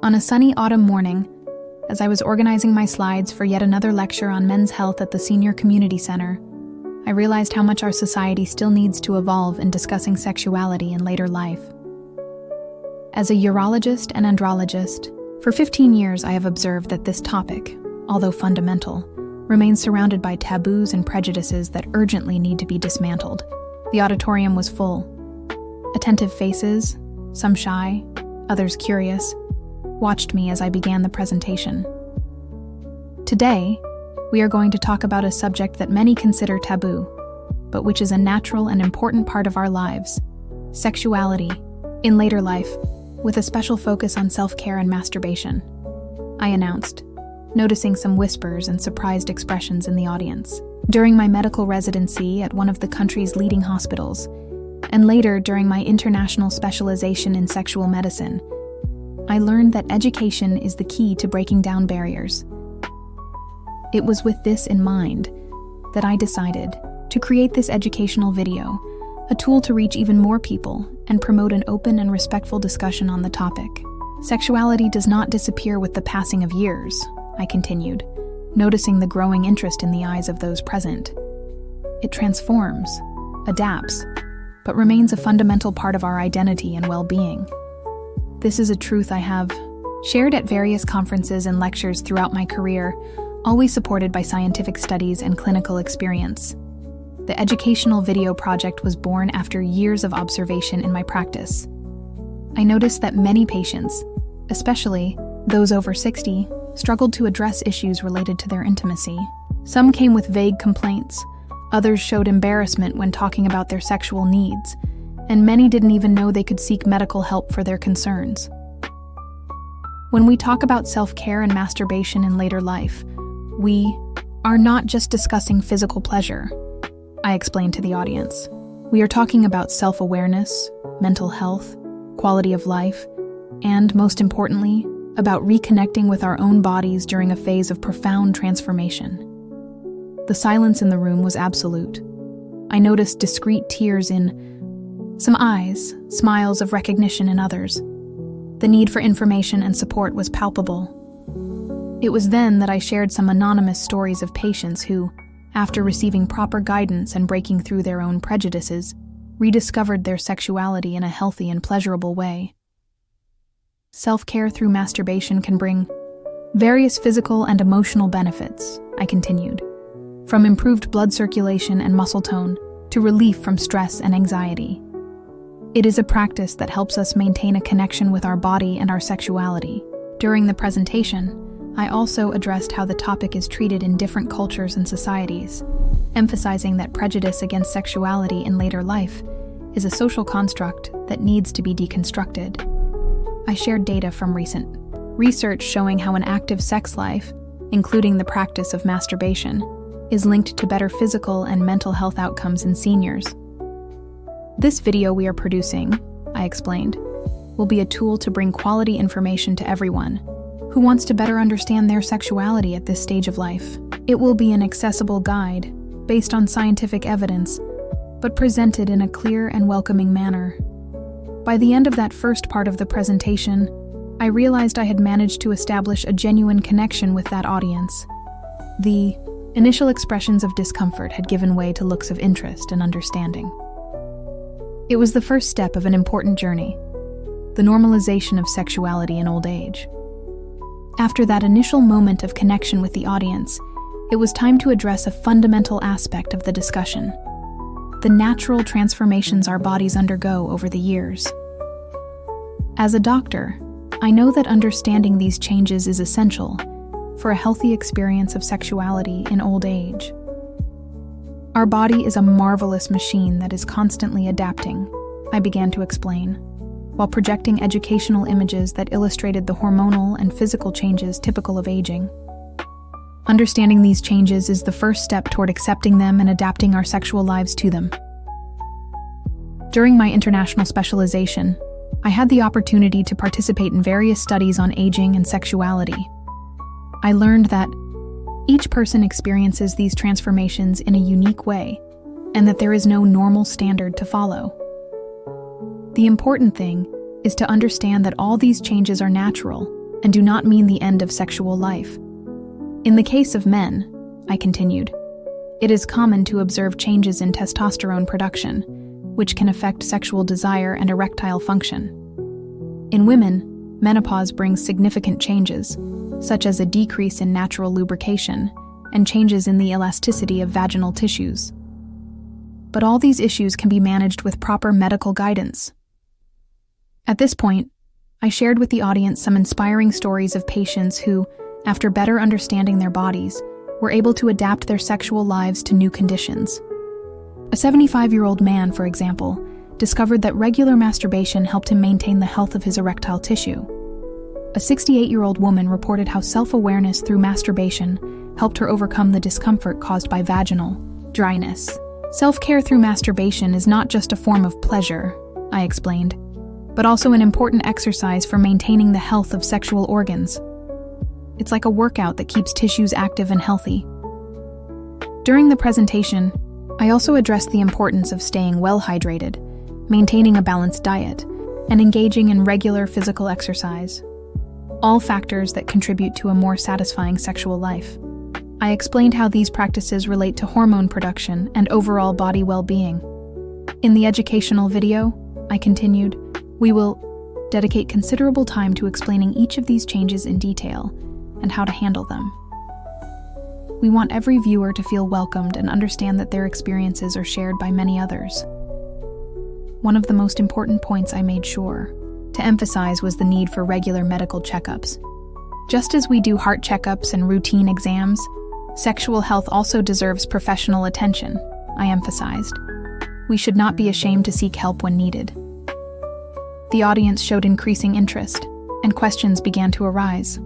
On a sunny autumn morning, as I was organizing my slides for yet another lecture on men's health at the Senior Community Center, I realized how much our society still needs to evolve in discussing sexuality in later life. As a urologist and andrologist, for 15 years I have observed that this topic, although fundamental, remains surrounded by taboos and prejudices that urgently need to be dismantled. The auditorium was full. Attentive faces, some shy, others curious, watched me as I began the presentation. Today, we are going to talk about a subject that many consider taboo, but which is a natural and important part of our lives: sexuality, in later life, with a special focus on self-care and masturbation, I announced, noticing some whispers and surprised expressions in the audience. During my medical residency at one of the country's leading hospitals, and later during my international specialization in sexual medicine, I learned that education is the key to breaking down barriers. It was with this in mind that I decided to create this educational video, a tool to reach even more people and promote an open and respectful discussion on the topic. Sexuality does not disappear with the passing of years, I continued, noticing the growing interest in the eyes of those present. It transforms, adapts, but remains a fundamental part of our identity and well-being. This is a truth I have shared at various conferences and lectures throughout my career, always supported by scientific studies and clinical experience. The educational video project was born after years of observation in my practice. I noticed that many patients, especially those over 60, struggled to address issues related to their intimacy. Some came with vague complaints, others showed embarrassment when talking about their sexual needs, and many didn't even know they could seek medical help for their concerns. When we talk about self-care and masturbation in later life, we are not just discussing physical pleasure, I explained to the audience. We are talking about self-awareness, mental health, quality of life, and, most importantly, about reconnecting with our own bodies during a phase of profound transformation. The silence in the room was absolute. I noticed discreet tears in some eyes, smiles of recognition in others. The need for information and support was palpable. It was then that I shared some anonymous stories of patients who, after receiving proper guidance and breaking through their own prejudices, rediscovered their sexuality in a healthy and pleasurable way. Self-care through masturbation can bring various physical and emotional benefits, I continued, from improved blood circulation and muscle tone to relief from stress and anxiety. It is a practice that helps us maintain a connection with our body and our sexuality. During the presentation, I also addressed how the topic is treated in different cultures and societies, emphasizing that prejudice against sexuality in later life is a social construct that needs to be deconstructed. I shared data from recent research showing how an active sex life, including the practice of masturbation, is linked to better physical and mental health outcomes in seniors. This video we are producing, I explained, will be a tool to bring quality information to everyone who wants to better understand their sexuality at this stage of life. It will be an accessible guide based on scientific evidence, but presented in a clear and welcoming manner. By the end of that first part of the presentation, I realized I had managed to establish a genuine connection with that audience. The initial expressions of discomfort had given way to looks of interest and understanding. It was the first step of an important journey, the normalization of sexuality in old age. After that initial moment of connection with the audience, it was time to address a fundamental aspect of the discussion: the natural transformations our bodies undergo over the years. As a doctor, I know that understanding these changes is essential for a healthy experience of sexuality in old age. Our body is a marvelous machine that is constantly adapting, I began to explain, while projecting educational images that illustrated the hormonal and physical changes typical of aging. Understanding these changes is the first step toward accepting them and adapting our sexual lives to them. During my international specialization, I had the opportunity to participate in various studies on aging and sexuality. I learned that each person experiences these transformations in a unique way, and that there is no normal standard to follow. The important thing is to understand that all these changes are natural and do not mean the end of sexual life. In the case of men, I continued, it is common to observe changes in testosterone production, which can affect sexual desire and erectile function. In women, menopause brings significant changes, such as a decrease in natural lubrication and changes in the elasticity of vaginal tissues. But all these issues can be managed with proper medical guidance. At this point, I shared with the audience some inspiring stories of patients who, after better understanding their bodies, were able to adapt their sexual lives to new conditions. A 75-year-old man, for example, discovered that regular masturbation helped him maintain the health of his erectile tissue. A 68-year-old woman reported how self-awareness through masturbation helped her overcome the discomfort caused by vaginal dryness. Self-care through masturbation is not just a form of pleasure, I explained, but also an important exercise for maintaining the health of sexual organs. It's like a workout that keeps tissues active and healthy. During the presentation, I also addressed the importance of staying well hydrated, maintaining a balanced diet, and engaging in regular physical exercise, all factors that contribute to a more satisfying sexual life. I explained how these practices relate to hormone production and overall body well-being. In the educational video, I continued, we will dedicate considerable time to explaining each of these changes in detail and how to handle them. We want every viewer to feel welcomed and understand that their experiences are shared by many others. One of the most important points I made sure to emphasize was the need for regular medical checkups. Just as we do heart checkups and routine exams, sexual health also deserves professional attention, I emphasized. We should not be ashamed to seek help when needed. The audience showed increasing interest, and questions began to arise.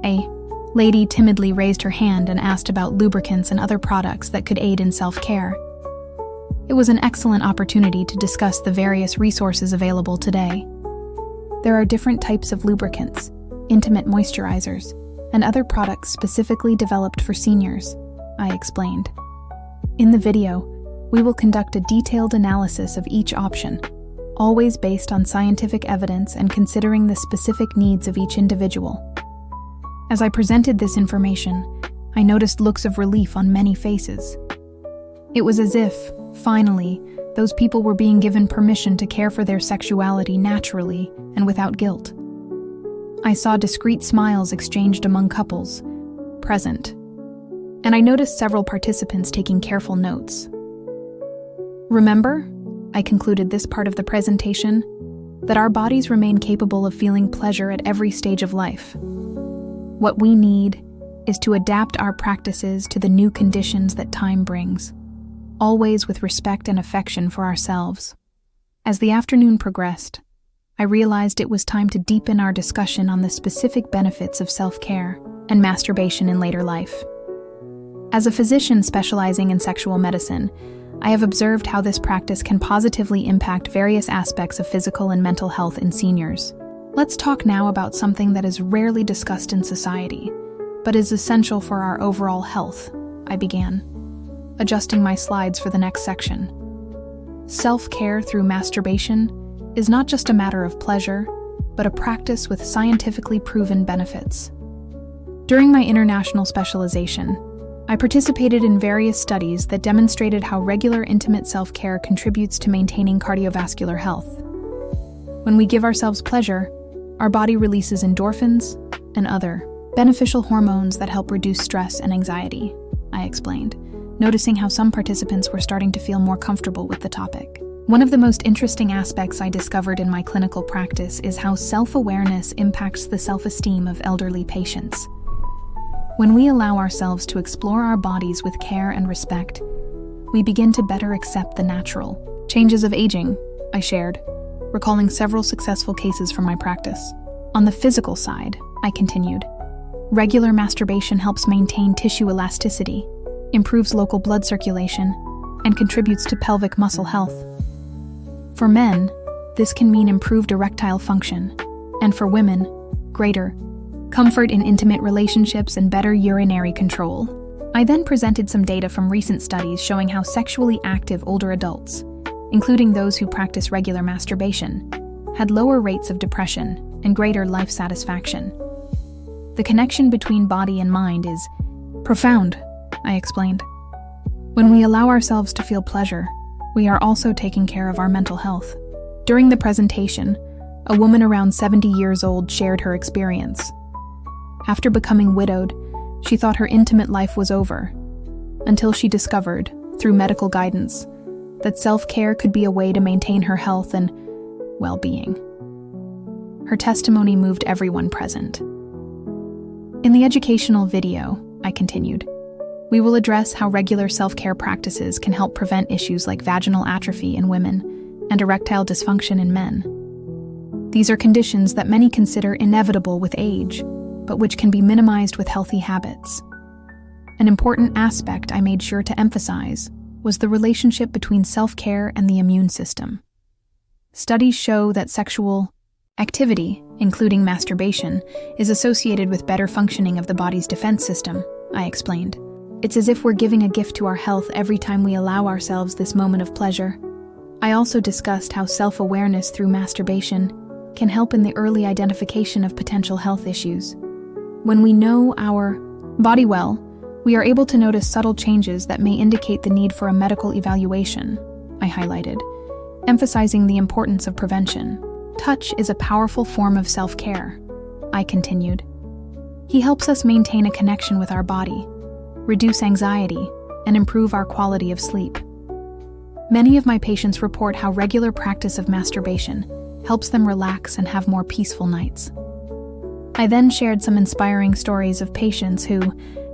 A lady timidly raised her hand and asked about lubricants and other products that could aid in self-care. It was an excellent opportunity to discuss the various resources available today. There are different types of lubricants, intimate moisturizers, and other products specifically developed for seniors, I explained. In the video, we will conduct a detailed analysis of each option, always based on scientific evidence and considering the specific needs of each individual. As I presented this information, I noticed looks of relief on many faces. It was as if, finally, those people were being given permission to care for their sexuality naturally and without guilt. I saw discreet smiles exchanged among couples present, and I noticed several participants taking careful notes. Remember, I concluded this part of the presentation, that our bodies remain capable of feeling pleasure at every stage of life. What we need is to adapt our practices to the new conditions that time brings, always with respect and affection for ourselves. As the afternoon progressed, I realized it was time to deepen our discussion on the specific benefits of self-care and masturbation in later life. As a physician specializing in sexual medicine, I have observed how this practice can positively impact various aspects of physical and mental health in seniors. Let's talk now about something that is rarely discussed in society, but is essential for our overall health, I began, adjusting my slides for the next section. Self-care through masturbation is not just a matter of pleasure, but a practice with scientifically proven benefits. During my international specialization, I participated in various studies that demonstrated how regular intimate self-care contributes to maintaining cardiovascular health. When we give ourselves pleasure, our body releases endorphins and other beneficial hormones that help reduce stress and anxiety, I explained, noticing how some participants were starting to feel more comfortable with the topic. One of the most interesting aspects I discovered in my clinical practice is how self-awareness impacts the self-esteem of elderly patients. When we allow ourselves to explore our bodies with care and respect, we begin to better accept the natural changes of aging, I shared, recalling several successful cases from my practice. On the physical side, I continued, regular masturbation helps maintain tissue elasticity, improves local blood circulation, and contributes to pelvic muscle health. For men, this can mean improved erectile function, and for women, greater comfort in intimate relationships and better urinary control. I then presented some data from recent studies showing how sexually active older adults, including those who practice regular masturbation, had lower rates of depression and greater life satisfaction. The connection between body and mind is profound, I explained. When we allow ourselves to feel pleasure, we are also taking care of our mental health. During the presentation, a woman around 70 years old shared her experience. After becoming widowed, she thought her intimate life was over, until she discovered, through medical guidance, that self-care could be a way to maintain her health and well-being. Her testimony moved everyone present. In the educational video, I continued, we will address how regular self-care practices can help prevent issues like vaginal atrophy in women and erectile dysfunction in men. These are conditions that many consider inevitable with age, but which can be minimized with healthy habits. An important aspect I made sure to emphasize was the relationship between self-care and the immune system. Studies show that sexual activity, including masturbation, is associated with better functioning of the body's defense system, I explained. It's as if we're giving a gift to our health every time we allow ourselves this moment of pleasure. I also discussed how self-awareness through masturbation can help in the early identification of potential health issues. When we know our body well, we are able to notice subtle changes that may indicate the need for a medical evaluation, I highlighted, emphasizing the importance of prevention. Touch is a powerful form of self-care, I continued. He helps us maintain a connection with our body, reduce anxiety, and improve our quality of sleep. Many of my patients report how regular practice of masturbation helps them relax and have more peaceful nights. I then shared some inspiring stories of patients who,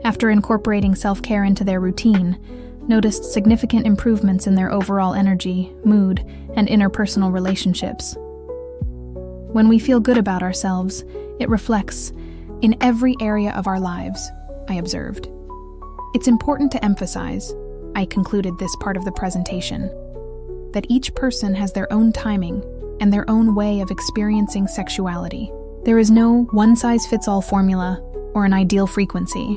after incorporating self-care into their routine, noticed significant improvements in their overall energy, mood, and interpersonal relationships. When we feel good about ourselves, it reflects in every area of our lives, I observed. It's important to emphasize, I concluded this part of the presentation, that each person has their own timing and their own way of experiencing sexuality. There is no one-size-fits-all formula or an ideal frequency.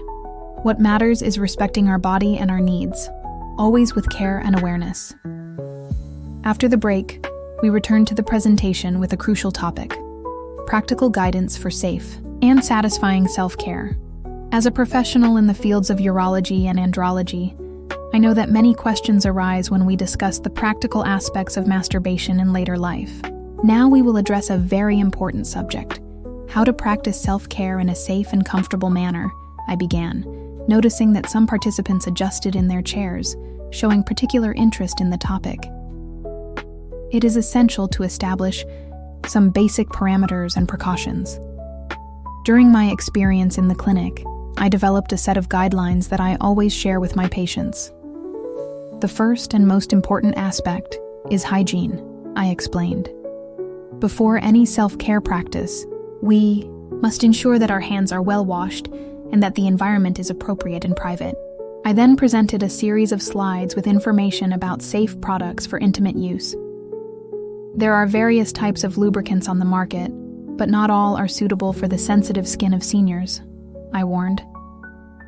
What matters is respecting our body and our needs, always with care and awareness. After the break, we returned to the presentation with a crucial topic: practical guidance for safe and satisfying self-care. As a professional in the fields of urology and andrology, I know that many questions arise when we discuss the practical aspects of masturbation in later life. Now we will address a very important subject: how to practice self-care in a safe and comfortable manner, I began, noticing that some participants adjusted in their chairs, showing particular interest in the topic. It is essential to establish some basic parameters and precautions. During my experience in the clinic, I developed a set of guidelines that I always share with my patients. The first and most important aspect is hygiene, I explained. Before any self-care practice, we must ensure that our hands are well washed and that the environment is appropriate and private. I then presented a series of slides with information about safe products for intimate use. There are various types of lubricants on the market, but not all are suitable for the sensitive skin of seniors, I warned.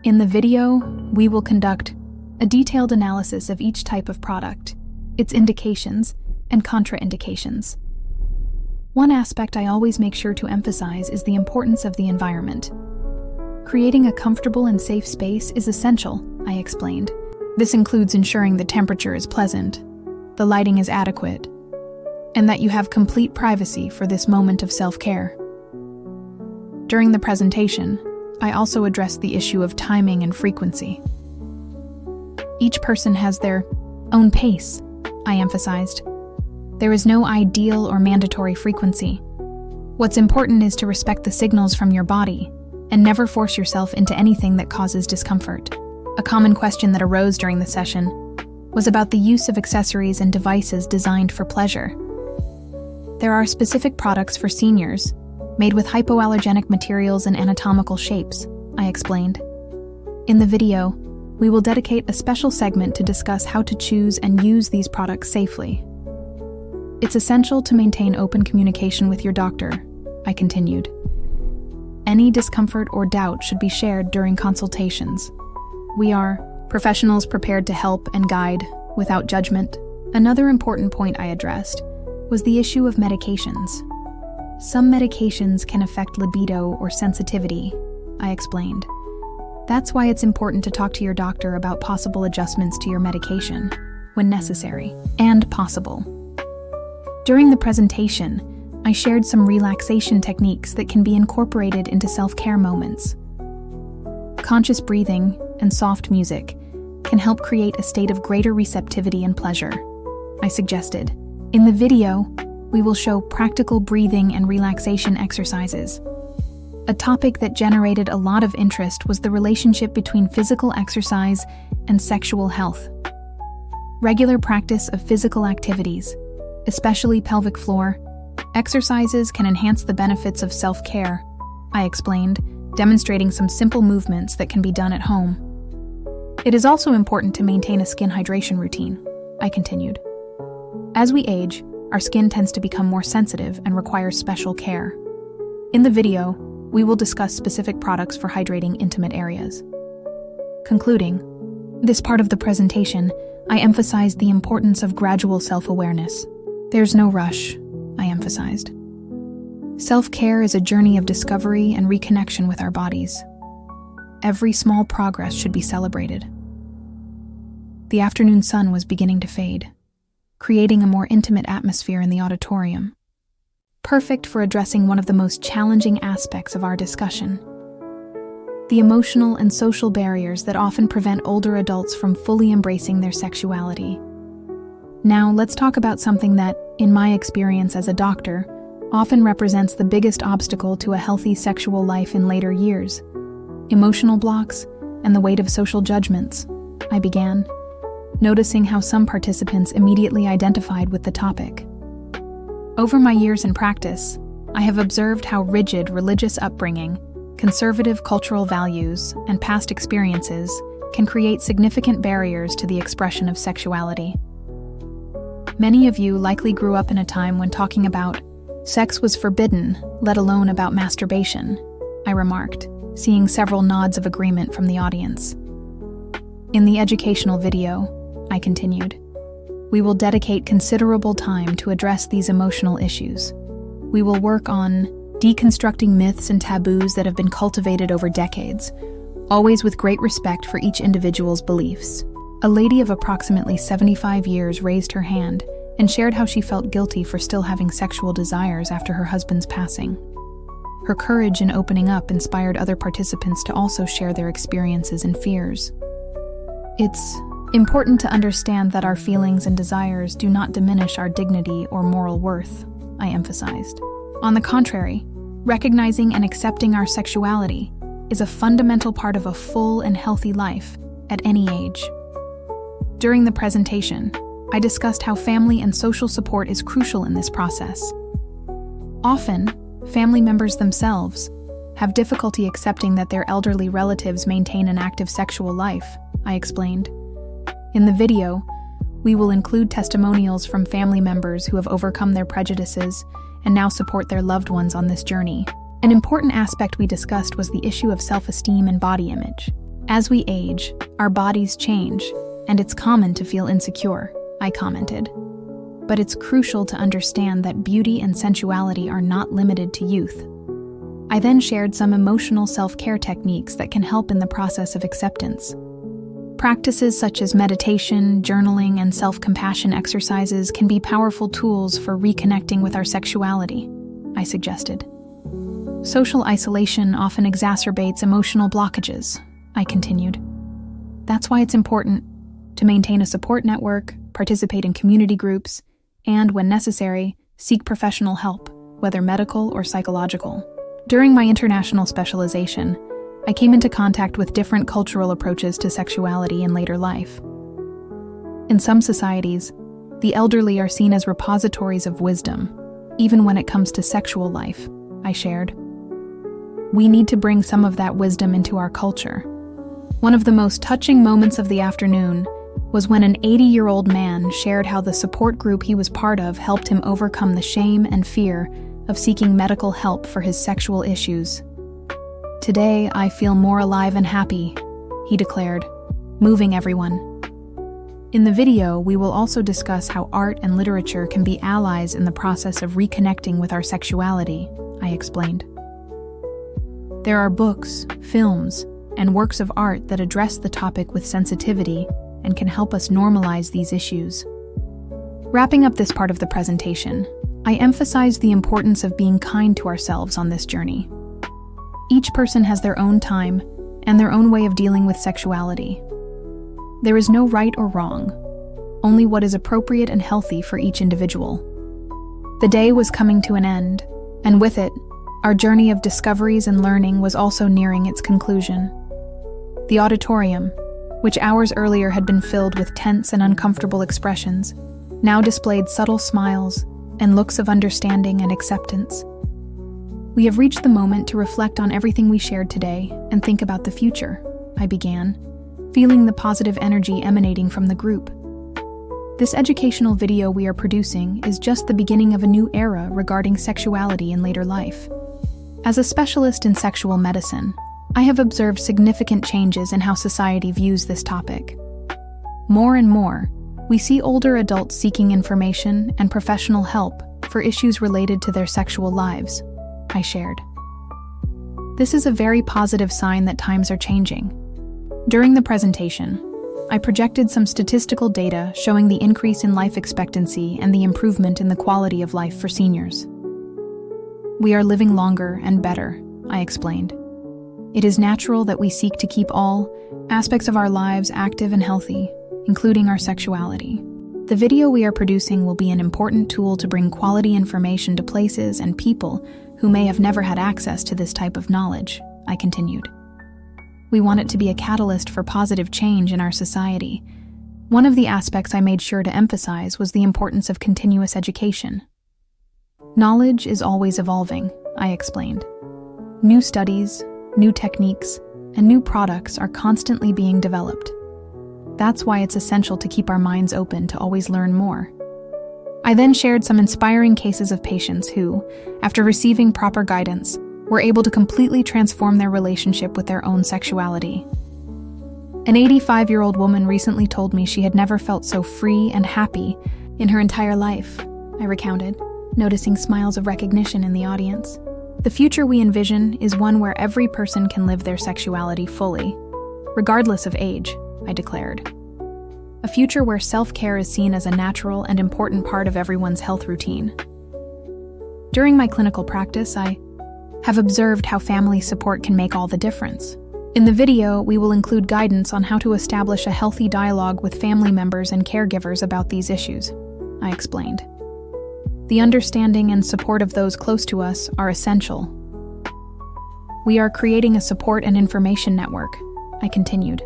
In the video, we will conduct a detailed analysis of each type of product, its indications, and contraindications. One aspect I always make sure to emphasize is the importance of the environment. Creating a comfortable and safe space is essential, I explained. This includes ensuring the temperature is pleasant, the lighting is adequate, and that you have complete privacy for this moment of self-care. During the presentation, I also addressed the issue of timing and frequency. Each person has their own pace, I emphasized. There is no ideal or mandatory frequency. What's important is to respect the signals from your body and never force yourself into anything that causes discomfort. A common question that arose during the session was about the use of accessories and devices designed for pleasure. There are specific products for seniors, made with hypoallergenic materials and anatomical shapes, I explained. In the video, we will dedicate a special segment to discuss how to choose and use these products safely. It's essential to maintain open communication with your doctor, I continued. Any discomfort or doubt should be shared during consultations. We are professionals prepared to help and guide without judgment. Another important point I addressed was the issue of medications. Some medications can affect libido or sensitivity, I explained. That's why it's important to talk to your doctor about possible adjustments to your medication, when necessary and possible. During the presentation, I shared some relaxation techniques that can be incorporated into self-care moments. Conscious breathing and soft music can help create a state of greater receptivity and pleasure, I suggested. In the video, we will show practical breathing and relaxation exercises. A topic that generated a lot of interest was the relationship between physical exercise and sexual health. Regular practice of physical activities, especially pelvic floor, exercises can enhance the benefits of self-care, I explained, demonstrating some simple movements that can be done at home. It is also important to maintain a skin hydration routine, I continued. As we age, our skin tends to become more sensitive and requires special care. In the video, we will discuss specific products for hydrating intimate areas. Concluding this part of the presentation, I emphasized the importance of gradual self-awareness. There's no rush, I emphasized. Self-care is a journey of discovery and reconnection with our bodies. Every small progress should be celebrated. The afternoon sun was beginning to fade, creating a more intimate atmosphere in the auditorium, perfect for addressing one of the most challenging aspects of our discussion: the emotional and social barriers that often prevent older adults from fully embracing their sexuality. Now, let's talk about something that, in my experience as a doctor, often represents the biggest obstacle to a healthy sexual life in later years: emotional blocks and the weight of social judgments, I began, noticing how some participants immediately identified with the topic. Over my years in practice, I have observed how rigid religious upbringing, conservative cultural values, and past experiences can create significant barriers to the expression of sexuality. Many of you likely grew up in a time when talking about sex was forbidden, let alone about masturbation, I remarked, seeing several nods of agreement from the audience. In the educational video, I continued, we will dedicate considerable time to address these emotional issues. We will work on deconstructing myths and taboos that have been cultivated over decades, always with great respect for each individual's beliefs. A lady of approximately 75 years raised her hand and shared how she felt guilty for still having sexual desires after her husband's passing. Her courage in opening up inspired other participants to also share their experiences and fears. It's important to understand that our feelings and desires do not diminish our dignity or moral worth, I emphasized. On the contrary, recognizing and accepting our sexuality is a fundamental part of a full and healthy life at any age. During the presentation, I discussed how family and social support is crucial in this process. Often, family members themselves have difficulty accepting that their elderly relatives maintain an active sexual life, I explained. In the video, we will include testimonials from family members who have overcome their prejudices and now support their loved ones on this journey. An important aspect we discussed was the issue of self-esteem and body image. As we age, our bodies change, and it's common to feel insecure, I commented. But it's crucial to understand that beauty and sensuality are not limited to youth. I then shared some emotional self-care techniques that can help in the process of acceptance. Practices such as meditation, journaling, and self-compassion exercises can be powerful tools for reconnecting with our sexuality, I suggested. Social isolation often exacerbates emotional blockages, I continued. That's why it's important to maintain a support network, participate in community groups, and, when necessary, seek professional help, whether medical or psychological. During my international specialization, I came into contact with different cultural approaches to sexuality in later life. In some societies, the elderly are seen as repositories of wisdom, even when it comes to sexual life, I shared. We need to bring some of that wisdom into our culture. One of the most touching moments of the afternoon was when an 80-year-old man shared how the support group he was part of helped him overcome the shame and fear of seeking medical help for his sexual issues. "Today, I feel more alive and happy," he declared, moving everyone. In the video, we will also discuss how art and literature can be allies in the process of reconnecting with our sexuality, I explained. There are books, films, and works of art that address the topic with sensitivity and can help us normalize these issues. Wrapping up this part of the presentation, I emphasize the importance of being kind to ourselves on this journey. Each person has their own time and their own way of dealing with sexuality. There is no right or wrong, only what is appropriate and healthy for each individual. The day was coming to an end, and with it, our journey of discoveries and learning was also nearing its conclusion. The auditorium, which hours earlier had been filled with tense and uncomfortable expressions, now displayed subtle smiles and looks of understanding and acceptance. We have reached the moment to reflect on everything we shared today and think about the future, I began, feeling the positive energy emanating from the group. This educational video we are producing is just the beginning of a new era regarding sexuality in later life. As a specialist in sexual medicine, I have observed significant changes in how society views this topic. More and more, we see older adults seeking information and professional help for issues related to their sexual lives, I shared. This is a very positive sign that times are changing. During the presentation, I projected some statistical data showing the increase in life expectancy and the improvement in the quality of life for seniors. We are living longer and better, I explained. It is natural that we seek to keep all aspects of our lives active and healthy, including our sexuality. The video we are producing will be an important tool to bring quality information to places and people who may have never had access to this type of knowledge, I continued. We want it to be a catalyst for positive change in our society. One of the aspects I made sure to emphasize was the importance of continuous education. Knowledge is always evolving, I explained. New studies, new techniques, and new products are constantly being developed. That's why it's essential to keep our minds open to always learn more. I then shared some inspiring cases of patients who, after receiving proper guidance, were able to completely transform their relationship with their own sexuality. An 85-year-old woman recently told me she had never felt so free and happy in her entire life, I recounted, noticing smiles of recognition in the audience. The future we envision is one where every person can live their sexuality fully, regardless of age, I declared. A future where self-care is seen as a natural and important part of everyone's health routine. During my clinical practice, I have observed how family support can make all the difference. In the video, we will include guidance on how to establish a healthy dialogue with family members and caregivers about these issues, I explained. The understanding and support of those close to us are essential. We are creating a support and information network, I continued.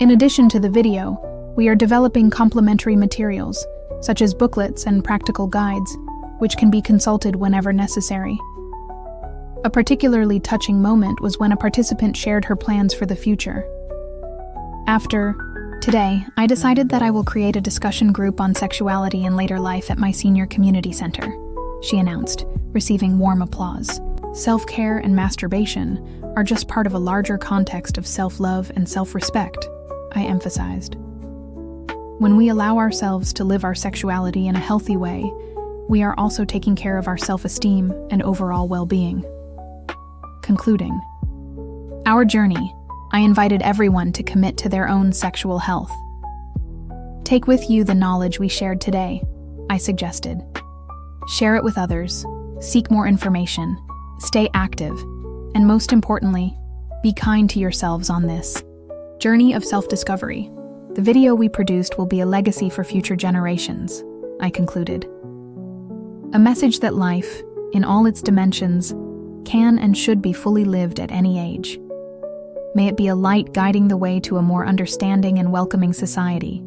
In addition to the video, we are developing complementary materials, such as booklets and practical guides, which can be consulted whenever necessary. A particularly touching moment was when a participant shared her plans for the future. Today, I decided that I will create a discussion group on sexuality in later life at my senior community center, she announced, receiving warm applause. Self-care and masturbation are just part of a larger context of self-love and self-respect, I emphasized. When we allow ourselves to live our sexuality in a healthy way, we are also taking care of our self-esteem and overall well-being. Concluding our journey, I invited everyone to commit to their own sexual health. Take with you the knowledge we shared today, I suggested. Share it with others, seek more information, stay active, and most importantly, be kind to yourselves on this journey of self-discovery. The video we produced will be a legacy for future generations, I concluded. A message that life, in all its dimensions, can and should be fully lived at any age. May it be a light guiding the way to a more understanding and welcoming society.